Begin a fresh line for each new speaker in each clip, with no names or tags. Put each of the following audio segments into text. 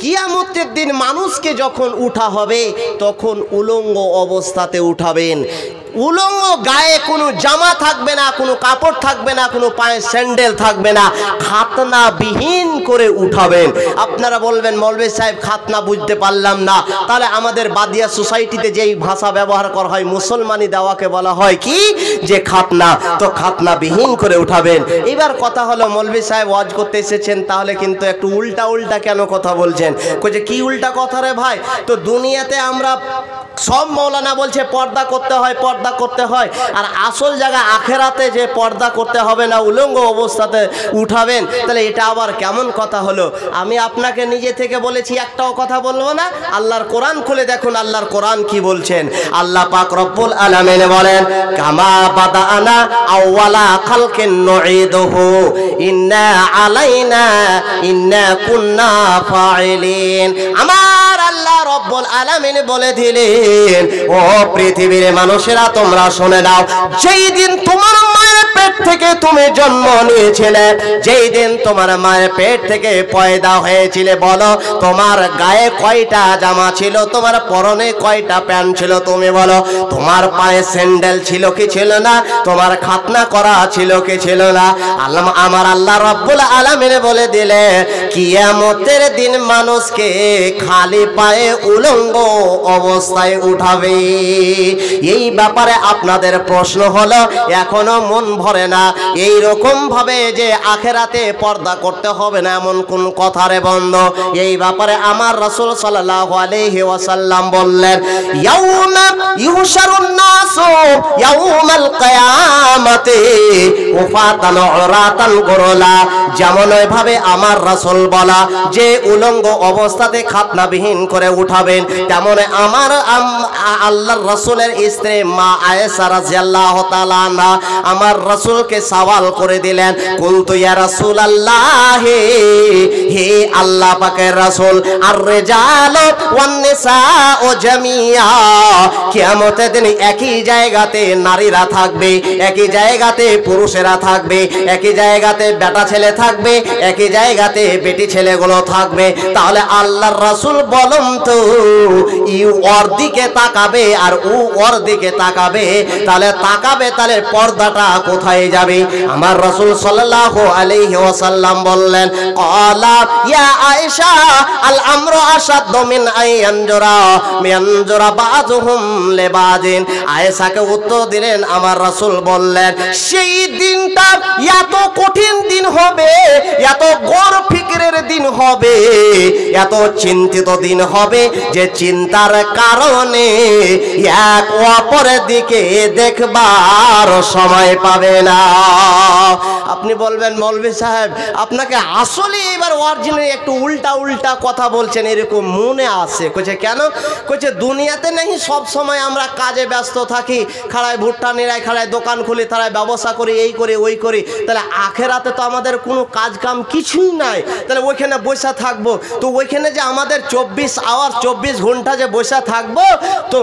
কিয়ামতের দিন মানুষকে যখন উঠা হবে তখন উলঙ্গ অবস্থাতে উঠাবেন। উলঙ্গ, গায়ে কোনো জামা থাকবে না, কোনো কাপড় থাকবে না, কোনো পায়ে স্যান্ডেল থাকবে না, খাতনা বিহীন করে উঠাবেন। আপনারা বলবেন মৌলভী সাহেব খাতনা বুঝতে পারলাম না, তাহলে আমাদের বাদিয়া সোসাইটিতে যেই ভাষা ব্যবহার করা হয় মুসলমানি দেওয়াকে বলা হয় কি যে খাতনা, তো খাতনা বিহীন করে উঠাবেন। এবার কথা হলো মৌলভী সাহেব ওয়াজ করতে এসেছেন, তাহলে কিন্তু একটু উল্টা উল্টা কেন কথা বলছেন? কইছে কি উল্টা কথা রে ভাই? তো দুনিয়াতে আমরা সব মৌলানা বলছে পর্দা করতে হয়, পর্দা করতে হয়, আর আসল জায়গা আখেরাতে যে পর্দা করতে হবে না, উলঙ্গ অবস্থাতে উঠাবেন, তাহলে এটা আবার কেমন কথা হলো? আমি আপনাকে নিজে থেকে বলেছি, একটাও কথা বলবো না। আল্লাহর কোরআন খুলে দেখুন, আল্লাহর কোরআন কি বলছেন। আল্লাহ পাক রব্বুল আলামিন বলেন, কামা বাদানা আওয়ালা খালকিন নুঈদুহু ইন্না আলাইনা ইন্না কুন্না ফাইলিন। আমার আল্লাহ রব্বুল আলামিন বলে দিলেন, ও পৃথিবীর মানুষেরা তোমরা শুনে নাও, যেই দিন তোমার মায়ের পেট থেকে তুমি জন্ম নিয়েছিলে, যেই দিন তোমার মায়ের পেট থেকে পয়দা হয়েছিলে, বলো তোমার গায়ে কয়টা জামা ছিল, তোমার পরনে কয়টা প্যান্ট ছিল, তুমি বলো তোমার পায়ে স্যান্ডেল ছিল কি ছিল না, তোমার খাতনা করা ছিল কি ছিল না? আল্লাহ আমার আল্লাহ রব্বুল আলামিন বলে দিলে, কিয়ামতের দিন মানুষকে খালি পায়ে উলঙ্গ অবস্থায় উঠাবে। এই ব্যাপারে আপনাদের প্রশ্ন হলো এখনো মন ভরে না। এই রকম ভাবে যে আখেরাতে পর্দা করতে হবে না এমন কোন কথা রে বন্ধ? এই ব্যাপারে আমার রাসূল সাল্লাল্লাহু আলাইহি ওয়াসাল্লাম বললেন, ইয়াউমা ইউশারুন নাসু ইয়াউমাল কিয়ামাতি উফাতান উরাতান গুরলা। যেমন ওইভাবে আমার রাসূল বলা যে উলঙ্গ অবস্থাতে খাতনাবিহীন করে উঠাবেন, তেমন আমার আল্লাহর রাসূলের স্ত্রী মা আয়েশা রাদিয়াল্লাহু তাআলা আনহা আমার রাসূলকে সওয়াল করে দিলেন, কুলতু ইয়া রাসূলুল্লাহ, হে আল্লাহ পাকের রাসূল, আর রিজালু ওয়ান নিসাউ জামিয়া, কিয়ামতের দিন একই জায়গাতে নারীরা থাকবে, একই জায়গাতে পুরুষেরা থাকবে, একই জায়গাতে বেটা ছেলে থাকবে, একই জায়গাতে বেটি ছেলেগুলো থাকবে, তাহলে আল্লাহর রাসূল বলুন তো ইউ ওর দিকে তাকাবে আর ও ওর দিকে তাকাবে, তাহলে তাকাবে, তাহলে পর্দাটা কোথায় যাবে? আমার রাসূল সাল্লাল্লাহু আলাইহি ওয়াসাল্লাম বললেন, ক্বালা ইয়া আয়েশা আল আমরু আশাদ্দু মিন আইয়ানজুরা বাযুহুম লিবাযিন। আয়েশাকে উত্তর দিলেন আমার রাসূল বললেন, সেই দিনটা এত কঠিন দিন হবে, এত গড় ফিকিরের দিন হবে, এত চিন্তিত দিন হবে যে চিন্তার কারণে এক অপরের দিকে দেখবার সময় পাবে না। আপনি বলবেন মৌলভী সাহেব আপনাকে আসলে এবার অরিজিনালি একটু উল্টা উল্টা কথা বলছেন, এরকম মনে আসে। কইছে কেন? কইছে দুনিয়াতে নেই সব সময় আমরা কাজে ব্যস্ত থাকি, খাড়ায় ভুট্টা নিরাই, খাড়ায় দোকান খুলি, তারাই ব্যবসা করি, এই করি ওই করি, তাহলে আখেরাতে তো আমাদের কোনো কাজ কাম কিছুই নাই, তাহলে ওইখানে বসে থাকবো, তো ওইখানে যে আমাদের 24 ঘন্টা যে বসে থাকবো, তো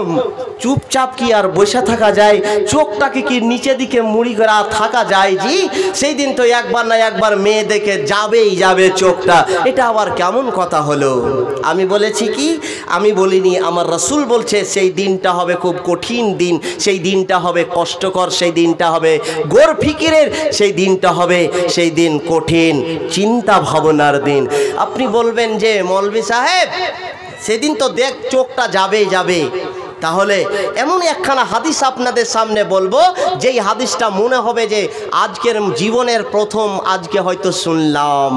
চুপচাপ কি আর বসে থাকা যায়? চোখটাকে কি নিচে দিকে মুড়ি করে থাকা যায়? জি, সেই দিন তো একবার না একবার মেয়ে দেখে যাবেই যাবে চোখটা। এটা আবার কেমন কথা হলো? আমি বলেছি কি? আমি বলিনি, আমার রাসূল বলছে সেই দিনটা হবে খুব কঠিন দিন, সেই দিনটা হবে কষ্টকর, সেই দিনটা হবে গড় ফিকিরের, সেই দিনটা হবে সেই দিন কঠিন চিন্তা ভাবনার দিন। আপনি বলবেন যে মৌলভী সাহেব সেদিন তো দেখ চোখটা যাবেই যাবে, তাহলে এমন একখানা হাদিস আপনাদের সামনে বলবো, যেই হাদিসটা মনে হবে যে আজকের জীবনের প্রথম আজকে হয়তো শুনলাম।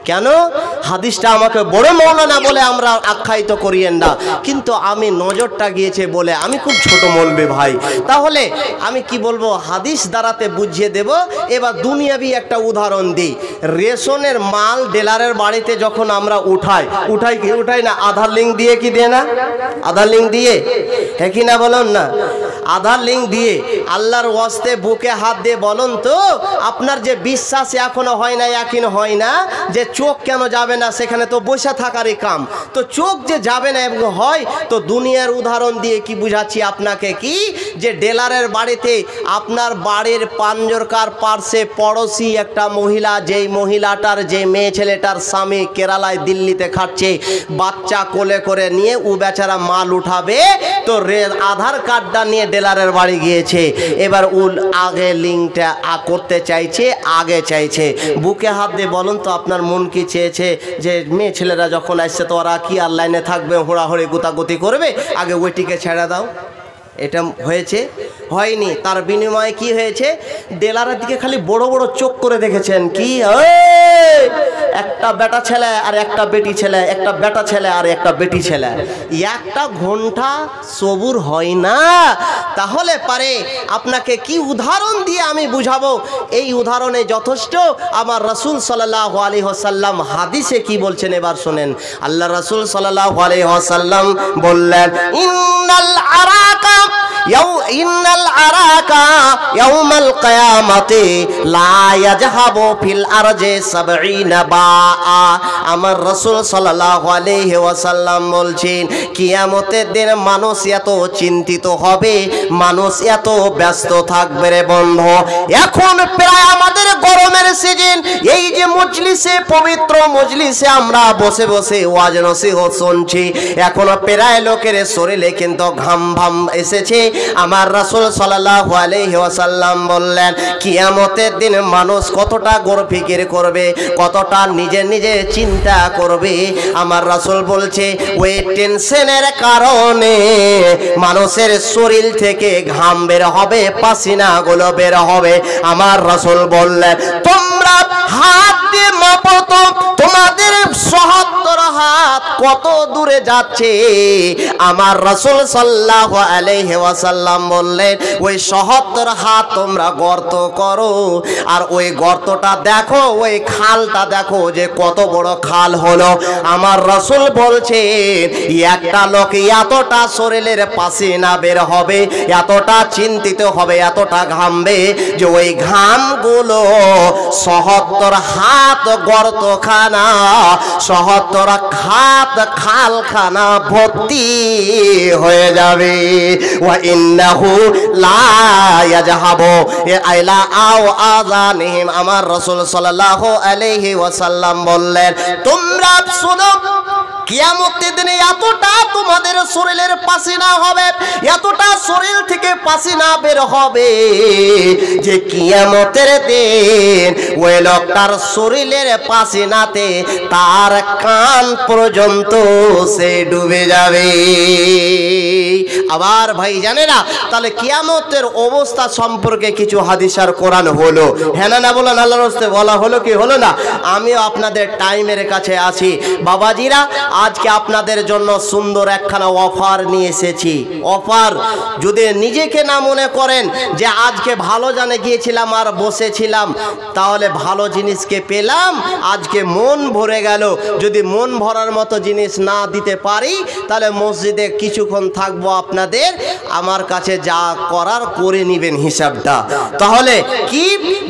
কেন? হাদিসটা আমাকে বড় মৌলানা বলে আমরা আখ্যায়িত করিয়েন না, কিন্তু আমি নজরটা গিয়েছে বলে আমি খুব ছোট মৌলবি ভাই, তাহলে আমি কি বলবো হাদিস দ্বারাতে বুঝিয়ে দেব। এবার দুনিয়াবি একটা উদাহরণ দিই। রেশনের মাল ডিলারের বাড়িতে যখন আমরা উঠাই কি উঠাই না? আধার লিঙ্ক দিয়ে কি দেয় না? আধার লিঙ্ক দিয়ে, হ্যাঁ কি না বলুন না? আধার লিঙ্ক দিয়ে আল্লাহর ওয়াস্তে বুকে হাত দিয়ে বলুন তো, আপনার যে বিশ্বাস এখনো হয় না, এখনো হয় না যে চোখ কেন যাবে না, সেখানে তো বসে থাকারই কাম। তো চোখ যে যাবে না এবং হয়, তো দুনিয়ার উদাহরণ দিয়ে কি বুঝাচ্ছি আপনাকে, কি যে ডিলারের বাড়িতে আপনার বাড়ির পাঞ্জরকার পার্শ্বে পড়োশি একটা মহিলা, যেই মহিলাটার যে মেয়ে ছেলেটার স্বামী কেরালায় দিল্লিতে খাচ্ছে, বাচ্চা কোলে করে নিয়ে ও বেচারা মাল উঠাবে, তো আধার কার্ডটা নিয়ে ডিলারের বাড়ি গিয়েছে। এবার উল আগে লিঙ্কটা করতে চাইছে, আগে চাইছে। বুকে হাত দিয়ে বলুন তো আপনার মন কি চেয়েছে যে মেয়ে ছেলেরা যখন আসছে তো ওরা কি আর লাইনে থাকবে, হোড়াহড়ি গুতাগুতি করবে, আগে ওইটিকে ছেড়ে দাও। এটা হয়েছে? হয়নি। তার বিনিময়ে কি হয়েছে, ডিলারের দিকে খালি বড় বড় চোখ করে দেখেছেন, কি একটা বেটা ছেলে আর একটা বেটি ছেলে, একটা বেটা ছেলে আর একটা বেটি ছেলে, একটা ঘন্টা সবুর হয় না। তাহলে পারে আপনাকে কি উদাহরণ দিয়ে আমি বুঝাবো, এই উদাহরণে যথেষ্ট। আমার রাসূল সাল্লাল্লাহু আলাইহি ওয়াসাল্লাম হাদিসে কি বলছেন এবার শুনেন। আল্লাহ রাসূল সাল্লাল্লাহু আলাইহি ওয়াসাল্লাম বললেন, ইন্নাল আরাকা ইয়াউমাল কিয়ামাতি লা ইয়াজহাবু ফিল আরজি 70 বাআ। আমার রাসূল সাল্লাল্লাহু আলাইহি ওয়াসাল্লাম বলছেন, কিয়ামতের দিন মানুষ এত চিন্তিত হবে, মানুষ এত ব্যস্ত থাকবে রে বন্ধু। এখন প্রায় আমাদের গরমের সিজন, এই যে মজলিসে, পবিত্র মজলিসে আমরা বসে বসে ওয়াজ নসিহত শুনছি, এখনো প্রায় লোকের শরীরে কিন্তু ঘাম ভাম এসেছে। আমার রাসূল সাল্লাল্লাহু আলাইহি ওয়াসাল্লাম বললেন, কিয়ামতের দিন মানুষ কতটা গর্বফিকির করবে, কতটা নিজে নিজে চিন্তা করবে। আমার রাসূল বলছে, ওই টেনশনের কারণে মানুষের শরীর থেকে ঘাম বের হবে, পাসিনাগুলো বের হবে। আমার রাসূল বললেন, তোমরা হাত দিয়ে মাপো তো তোমাদের ৭০ হাত কত দূরে যাচ্ছে। আমার রাসূল সাল্লাল্লাহু আলাইহি ওয়াসাল্লাম বললেন, ওই ৭০ হাত তোমরা গর্ত করো, আর ওই গর্তটা দেখো, ওই খালটা দেখো যে কত বড় খাল হলো। আমার রাসূল বলছেন, একটা লোক এতটা শরীরের পাসিনা বের হবে, এতটা চিন্তিত হবে, এতটা ঘামবে যে ওই ঘামগুলো ৭০ হাত গর্তখানা, ৭০ হাত খালখানা ভর্তি হয়ে যাবে। ওয়া ইন্নাহু লা ইয়াজহাবু ইলা আও আযানিহিম। আমার রাসূল সাল্লাল্লাহু আলাইহি ওয়াসাল্লাম বললেন, তোমরা শুনো, কিয়ামতের দিনে এতটা তোমাদের শরীরের পাসিনা হবে, এতটা শরীর থেকে পাসিনা বের হবে যে কিয়ামতের দিন ওই লোকটার শরীরের পাসিনাতে তার কান পর্যন্ত সে ডুবে যাবে। আবার ভাই জানেরা, তাহলে কিয়ামতের অবস্থা সম্পর্কে কিছু হাদিস আর কোরআন হলো, হ্যাঁ না বলেন, আল্লাহর রাস্তে বলা হলো কি হলো না? আমিও আপনাদের টাইমের কাছে আছি বাবাজিরা। আজকে আপনাদের জন্য সুন্দর একখানা অফার নিয়ে এসেছি। অফার যদি নিজেকে না মনে করেন যে আজকে ভালো জানে গিয়েছিলাম আর বসেছিলাম, তাহলে ভালো জিনিসকে পেলাম, আজকে মন ভরে গেল। যদি মন ভরার মতো জিনিস না দিতে পারি, তাহলে মসজিদে কিছুক্ষণ থাকবো, আপনাদের আমার কাছে যা করার করে নেবেন হিসাবটা। তাহলে কি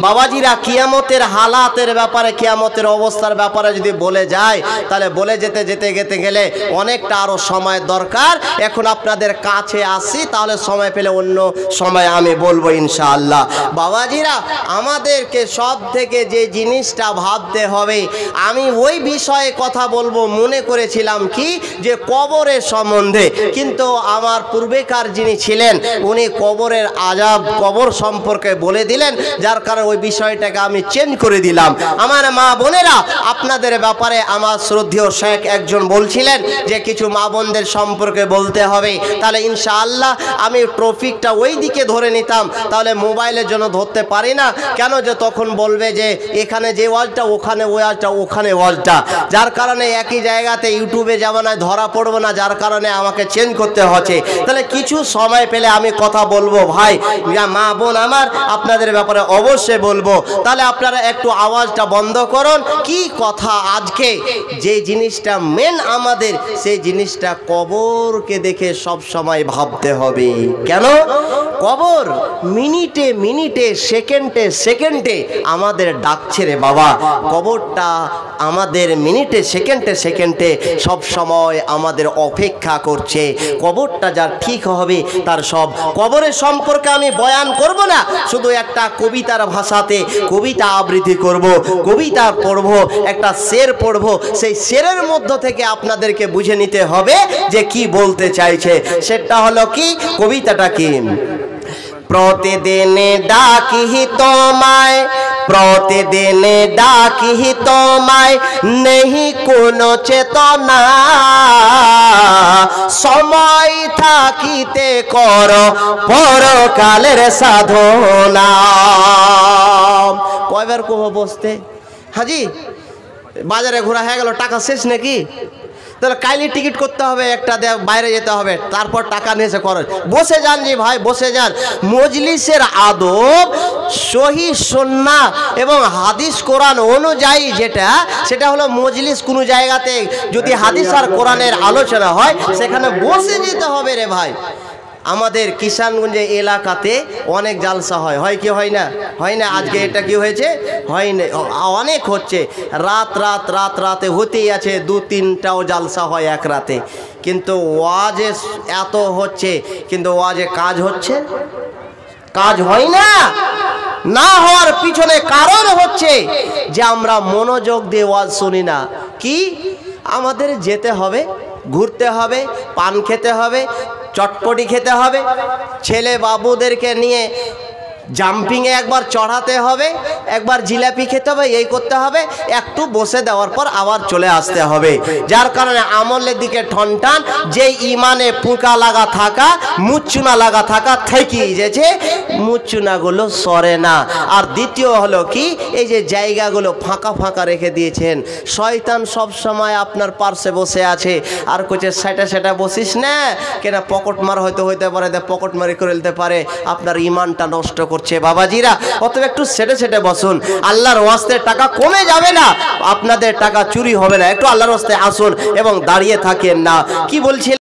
বাবাজিরা, কিয়ামতের হালাতের ব্যাপারে, কিয়ামতের অবস্থার ব্যাপারে যদি বলে যায়, তাহলে বলে যেতে গেলে অনেকটা আরো সময় দরকার। এখন আপনাদের কাছে আসি, তাহলে সময় পেলে অন্য সময় আমি বলবো ইনশাআল্লাহ। বাবাজিরা, আমাদেরকে সব থেকে যে জিনিসটা ভাবতে হবে, আমি ওই বিষয়ে কথা বলবো মনে করেছিলাম কি যে কবরের সম্বন্ধে, কিন্তু আমার পূর্বেকার যিনি ছিলেন উনি কবরের আযাব, কবর সম্পর্কে বলে দিলেন, যার কারণে ওই বিষয়টাকে আমি চেঞ্জ করে দিলাম। আমার মা বোনেরা, আপনাদের ব্যাপারে আমার শ্রদ্ধেয় শেখ একজন বলছিলেন যে কিছু মা বোনদের সম্পর্কে বলতে হবে, তাহলে ইনশাআল্লাহ আমি ট্রফিকটা ওই দিকে ধরে নিতাম, তাহলে মোবাইলের জন্য ধরতে পারি না। কেন যে তখন বলবে যে এখানে যে ওয়াজটা, ওখানে ওয়াজটা, ওখানে ওয়াজটা, যার কারণে একই জায়গাতে ইউটিউবে জামানায় ধরা পড়বো না, যার কারণে আমাকে চেঞ্জ করতে হচ্ছে। তাহলে কিছু সময় পেলে আমি কথা বলবো ভাই, মা বোন আমার, আপনাদের ব্যাপারে অবশ্যই বলবো। তাহলে আপনারা একটু আওয়াজটা বন্ধ করুন। কি কথা আজকে যে জিনিসটা মেন আমাদের সেই জিনিসটা কবরকে দেখে সব সময় ভাবতে হবে। কেন? কবর মিনিটে মিনিটে সেকেন্ডে সেকেন্ডে আমাদের ডাকছে রে বাবা। কবরটা আমাদের মিনিটে সেকেন্ডে সেকেন্ডে সব সময় আমাদের অপেক্ষা করছে। কবরটা যার ঠিক হবে তার সব। কবরের সম্পর্কে আমি বয়ান করব না, শুধু একটা কবিতার ভাষাতে কবিতা আবৃত্তি করব, কবিতা পড়ব, একটা শের পড়ব। সেই শেরের মধ্য থেকে আপনাদেরকে বুঝে নিতে হবে যে কি বলতে চাইছে। সেটা হলো কি, কবিতাটা কি? প্রতিদিন ডাকি তোমায়, প্রতিদিন ডাকি তোমায়, নেহি কোনো চেতনা, সময় থাকিতে কর পরকালের সাধনা। কয়বার কব বসতে? হাজি বাজারে ঘোরা হয়ে গেল, টাকা শেষ নাকি? তাহলে কাইলি টিকিট করতে হবে, একটা বাইরে যেতে হবে, তারপর টাকা নিয়ে এসে খরচ। বসে যান জি ভাই, বসে যান। মজলিসের আদব সহি সুন্নাহ এবং হাদিস কোরআন অনুযায়ী যেটা, সেটা হলো মজলিস কোনো জায়গাতে যদি হাদিস আর কোরআনের আলোচনা হয় সেখানে বসে যেতে হবে রে ভাই। আমাদের কিষানগঞ্জে এলাকাতে অনেক জালসা হয়, হয় কি হয় না? হয় না? আজকে এটা কি হয়েছে? হয় না, অনেক হচ্ছে। রাতে হতেই আছে, 2-3টাও জালসা হয় এক রাতে। কিন্তু ওয়াজে এত হচ্ছে, কিন্তু ওয়াজে কাজ হচ্ছে? কাজ হয় না। না হওয়ার পিছনে কারণ হচ্ছে যে আমরা মনোযোগ দিয়ে ওয়াজ শুনি না। কি? আমাদের যেতে হবে, ঘুরতে হবে, পান খেতে হবে, চটপটি খেতে হবে, ছেলে বাবুদেরকে নিয়ে জাম্পিংয়ে একবার চড়াতে হবে, একবার জিলাপি খেতে হবে, এই করতে হবে, একটু বসে দেওয়ার পর আবার চলে আসতে হবে। যার কারণে আমলের দিকে ঠনটান, যে ইমানে পুঁকা লাগা থাকা, মুচুনা লাগা থাকা থেকেই যেছে, মুচুনাগুলো সরে না। আর দ্বিতীয় হলো কি, এই যে জায়গাগুলো ফাঁকা ফাঁকা রেখে দিয়েছেন, শয়তান সব সময় আপনার পার্শ্বে বসে আছে আর কোচে সেটা বসিস না কেন, পকেট মার হয়তো হইতে পারে, পকেট মারি করে নিতে পারে, আপনার ইমানটা নষ্ট করছে বাবাজিরা। অতএব একটু সেটে বসুন, আল্লাহর ওয়াস্তে টাকা কমে যাবে না, আপনাদের টাকা চুরি হবে না। একটু আল্লাহর ওয়াস্তে আসুন এবং দাঁড়িয়ে থাকেন না। কি বলছি?